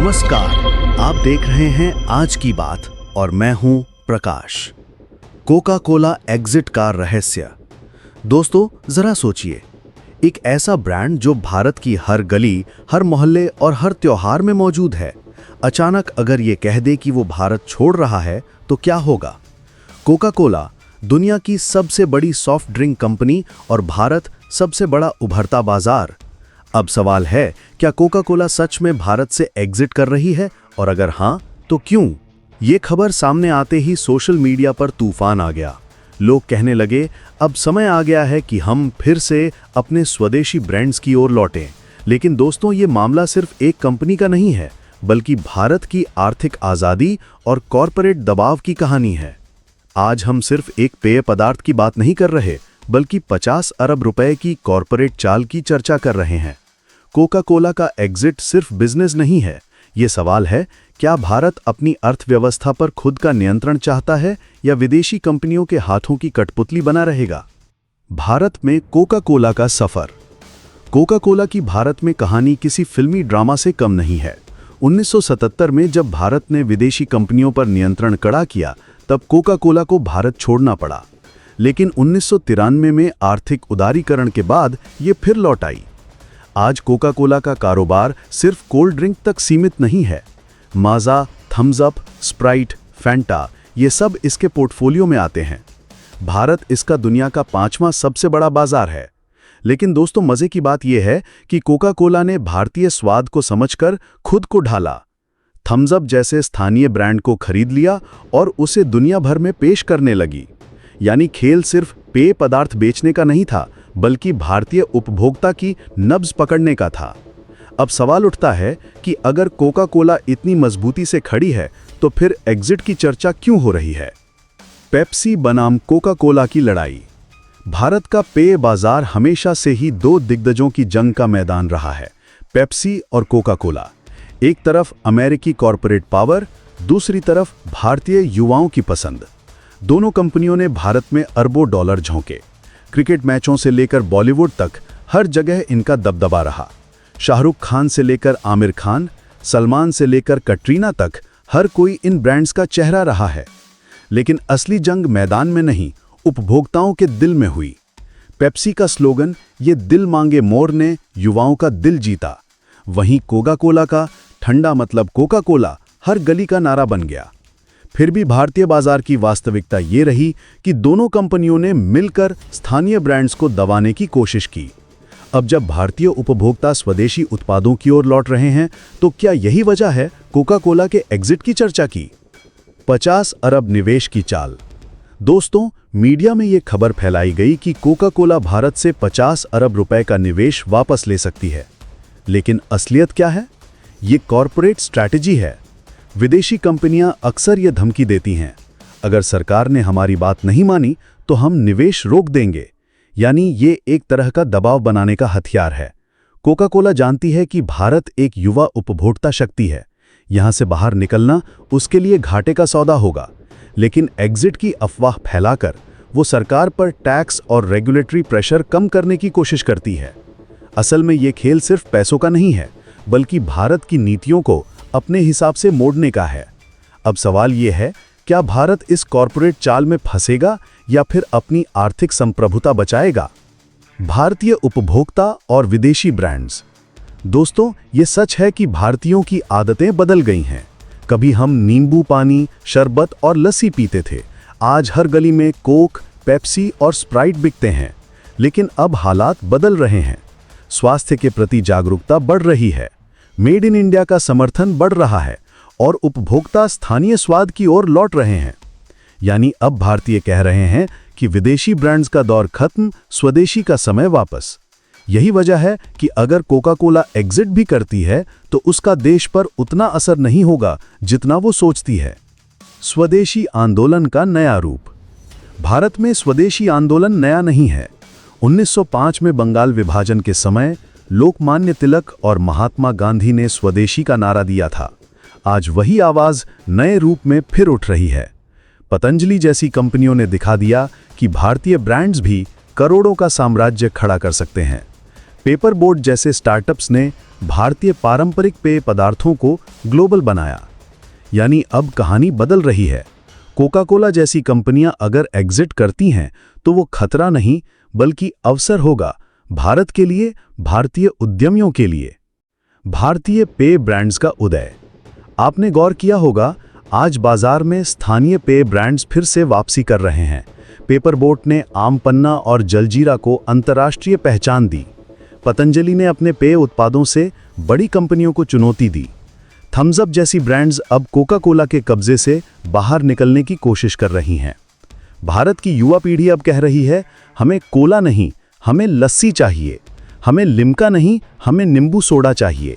नमस्कार, आप देख रहे हैं आज की बात और मैं हूं प्रकाश। कोका कोला एग्जिट का रहस्य। दोस्तों जरा सोचिए, एक ऐसा ब्रांड जो भारत की हर गली, हर मोहल्ले और हर त्योहार में मौजूद है, अचानक अगर ये कह दे कि वो भारत छोड़ रहा है तो क्या होगा? कोका कोला दुनिया की सबसे बड़ी सॉफ्ट ड्रिंक कंपनी और भारत सबसे बड़ा उभरता बाजार। अब सवाल है, क्या कोका कोला सच में भारत से एग्जिट कर रही है, और अगर हां तो क्यों? ये खबर सामने आते ही सोशल मीडिया पर तूफान आ गया। लोग कहने लगे, अब समय आ गया है कि हम फिर से अपने स्वदेशी ब्रांड्स की ओर लौटें। लेकिन दोस्तों, ये मामला सिर्फ एक कंपनी का नहीं है, बल्कि भारत की आर्थिक आज़ादी और कॉरपोरेट दबाव की कहानी है। आज हम सिर्फ एक पेय पदार्थ की बात नहीं कर रहे, बल्कि 50 अरब रुपए की कॉरपोरेट चाल की चर्चा कर रहे हैं। कोका कोला का एग्जिट सिर्फ बिजनेस नहीं है, ये सवाल है, क्या भारत अपनी अर्थव्यवस्था पर खुद का नियंत्रण चाहता है या विदेशी कंपनियों के हाथों की कठपुतली बना रहेगा? भारत में कोका कोला का सफर। कोका कोला की भारत में कहानी किसी फिल्मी ड्रामा से कम नहीं है। 1977 में जब भारत ने विदेशी कंपनियों पर नियंत्रण कड़ा किया, तब कोका कोला को भारत छोड़ना पड़ा। लेकिन 1993 में आर्थिक उदारीकरण के बाद ये फिर लौट आई। आज कोका कोला का कारोबार सिर्फ कोल्ड ड्रिंक तक सीमित नहीं है। माजा, थम्स अप, स्प्राइट, फैंटा, ये सब इसके पोर्टफोलियो में आते हैं। भारत इसका दुनिया का 5वां सबसे बड़ा बाजार है। लेकिन दोस्तों, मजे की बात यह है कि कोका कोला ने भारतीय स्वाद को समझकर खुद को ढाला। थम्स अप जैसे स्थानीय ब्रांड को खरीद लिया और उसे दुनिया भर में पेश करने लगी। यानी खेल सिर्फ पेय पदार्थ बेचने का नहीं था, बल्कि भारतीय उपभोक्ता की नब्ज पकड़ने का था। अब सवाल उठता है कि अगर कोका कोला इतनी मजबूती से खड़ी है, तो फिर एग्जिट की चर्चा क्यों हो रही है? पेप्सी बनाम कोका कोला की लड़ाई। भारत का पेय बाजार हमेशा से ही दो दिग्गजों की जंग का मैदान रहा है, पेप्सी और कोका कोला। एक तरफ अमेरिकी कॉरपोरेट पावर, दूसरी तरफ भारतीय युवाओं की पसंद। दोनों कंपनियों ने भारत में अरबों डॉलर झोंके। क्रिकेट मैचों से लेकर बॉलीवुड तक हर जगह इनका दबदबा रहा। शाहरुख खान से लेकर आमिर खान, सलमान से लेकर कटरीना तक हर कोई इन ब्रांड्स का चेहरा रहा है। लेकिन असली जंग मैदान में नहीं, उपभोक्ताओं के दिल में हुई। पेप्सी का स्लोगन "ये दिल मांगे मोर" ने युवाओं का दिल जीता। वहीं कोका कोला का "ठंडा मतलब कोका कोला" हर गली का नारा बन गया। फिर भी भारतीय बाजार की वास्तविकता ये रही कि दोनों कंपनियों ने मिलकर स्थानीय ब्रांड्स को दबाने की कोशिश की। अब जब भारतीय उपभोक्ता स्वदेशी उत्पादों की ओर लौट रहे हैं, तो क्या यही वजह है कोका कोला के एग्जिट की चर्चा की? 50 अरब निवेश की चाल। दोस्तों, मीडिया में ये खबर फैलाई गई कि कोका कोला भारत से 50 अरब रुपए का निवेश वापस ले सकती है। लेकिन असलियत क्या है? ये कॉरपोरेट स्ट्रैटेजी है। विदेशी कंपनियां अक्सर ये धमकी देती हैं, अगर सरकार ने हमारी बात नहीं मानी तो हम निवेश रोक देंगे। यानी ये एक तरह का दबाव बनाने का हथियार है। कोका कोला जानती है कि भारत एक युवा उपभोक्ता शक्ति है। यहां से बाहर निकलना उसके लिए घाटे का सौदा होगा। लेकिन एग्जिट की अफवाह फैलाकर वो सरकार पर टैक्स और रेगुलेटरी प्रेशर कम करने की कोशिश करती है। असल में ये खेल सिर्फ पैसों का नहीं है, बल्कि भारत की नीतियों को अपने हिसाब से मोड़ने का है। अब सवाल यह है, क्या भारत इस कॉरपोरेट चाल में फंसेगा या फिर अपनी आर्थिक संप्रभुता बचाएगा? भारतीय उपभोक्ता और विदेशी ब्रांड्स। दोस्तों, ये सच है कि भारतीयों की आदतें बदल गई हैं। कभी हम नींबू पानी, शरबत और लस्सी पीते थे। आज हर गली में कोक, पेप्सी और स्प्राइट बिकते हैं। लेकिन अब हालात बदल रहे हैं। स्वास्थ्य के प्रति जागरूकता बढ़ रही है, मेड इन इंडिया का समर्थन बढ़ रहा है और उपभोक्ता स्थानीय स्वाद की ओर लौट रहे हैं। यानी अब भारतीय कह रहे हैं कि विदेशी ब्रांड्स का दौर खत्म, स्वदेशी का समय वापस। यही वजह है कि अगर कोका कोला एग्जिट भी करती है, तो उसका देश पर उतना असर नहीं होगा जितना वो सोचती है। स्वदेशी आंदोलन का नया रूप। भारत में स्वदेशी आंदोलन नया नहीं है। 1905 में बंगाल विभाजन के समय लोकमान्य तिलक और महात्मा गांधी ने स्वदेशी का नारा दिया था। आज वही आवाज नए रूप में फिर उठ रही है। पतंजलि जैसी कंपनियों ने दिखा दिया कि भारतीय ब्रांड्स भी करोड़ों का साम्राज्य खड़ा कर सकते हैं। पेपर बोट जैसे स्टार्टअप्स ने भारतीय पारंपरिक पेय पदार्थों को ग्लोबल बनाया। यानी अब कहानी बदल रही है। कोका कोला जैसी कंपनियां अगर एग्जिट करती हैं तो वो खतरा नहीं बल्कि अवसर होगा भारत के लिए, भारतीय उद्यमियों के लिए। भारतीय पेय ब्रांड्स का उदय। आपने गौर किया होगा, आज बाजार में स्थानीय पेय ब्रांड्स फिर से वापसी कर रहे हैं। पेपर बोट ने आम पन्ना और जलजीरा को अंतर्राष्ट्रीय पहचान दी। पतंजलि ने अपने पेय उत्पादों से बड़ी कंपनियों को चुनौती दी। थम्स अप जैसी ब्रांड्स अब कोका कोला के कब्जे से बाहर निकलने की कोशिश कर रही हैं। भारत की युवा पीढ़ी अब कह रही है, हमें कोला नहीं, हमें लस्सी चाहिए, हमें लिम्का नहीं, हमें नींबू सोडा चाहिए।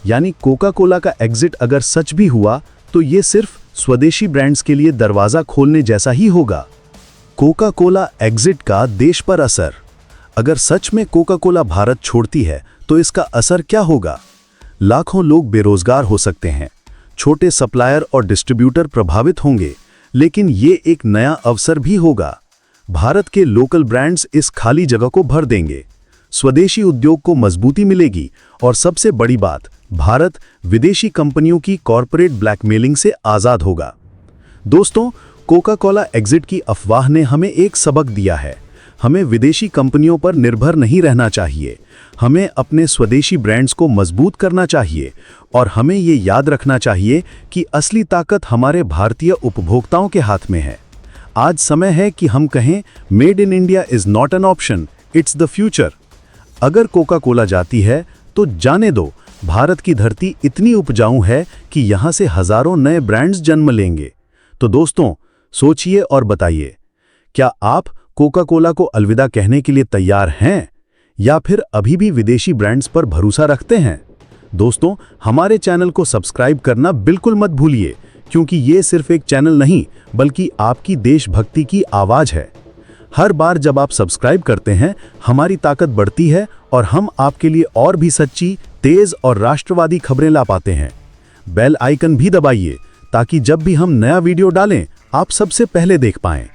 यानी कोका कोला का एग्जिट अगर सच भी हुआ तो ये सिर्फ स्वदेशी ब्रांड्स के लिए दरवाजा खोलने जैसा ही होगा। कोका कोला एग्जिट का देश पर असर। अगर सच में कोका कोला भारत छोड़ती है तो इसका असर क्या होगा? लाखों लोग बेरोजगार हो सकते हैं, छोटे सप्लायर और डिस्ट्रीब्यूटर प्रभावित होंगे, लेकिन ये एक नया अवसर भी होगा। भारत के लोकल ब्रांड्स इस खाली जगह को भर देंगे, स्वदेशी उद्योग को मजबूती मिलेगी और सबसे बड़ी बात, भारत विदेशी कंपनियों की कॉरपोरेट ब्लैकमेलिंग से आज़ाद होगा। दोस्तों, कोका कोला एग्जिट की अफवाह ने हमें एक सबक दिया है। हमें विदेशी कंपनियों पर निर्भर नहीं रहना चाहिए, हमें अपने स्वदेशी ब्रांड्स को मजबूत करना चाहिए और हमें ये याद रखना चाहिए कि असली ताकत हमारे भारतीय उपभोक्ताओं के हाथ में है। आज समय है कि हम कहें, made in India is not an option, it's the future. अगर कोका कोला जाती है तो जाने दो, भारत की धरती इतनी उपजाऊ है कि यहां से हजारों नए ब्रांड्स जन्म लेंगे। तो दोस्तों, सोचिए और बताइए, क्या आप कोका कोला को अलविदा कहने के लिए तैयार हैं या फिर अभी भी विदेशी ब्रांड्स पर भरोसा रखते हैं? दोस्तों, हमारे चैनल को सब्सक्राइब करना बिल्कुल मत भूलिए, क्योंकि ये सिर्फ एक चैनल नहीं बल्कि आपकी देशभक्ति की आवाज है। हर बार जब आप सब्सक्राइब करते हैं, हमारी ताकत बढ़ती है और हम आपके लिए और भी सच्ची, तेज और राष्ट्रवादी खबरें ला पाते हैं। बेल आइकन भी दबाइए ताकि जब भी हम नया वीडियो डालें, आप सबसे पहले देख पाएं।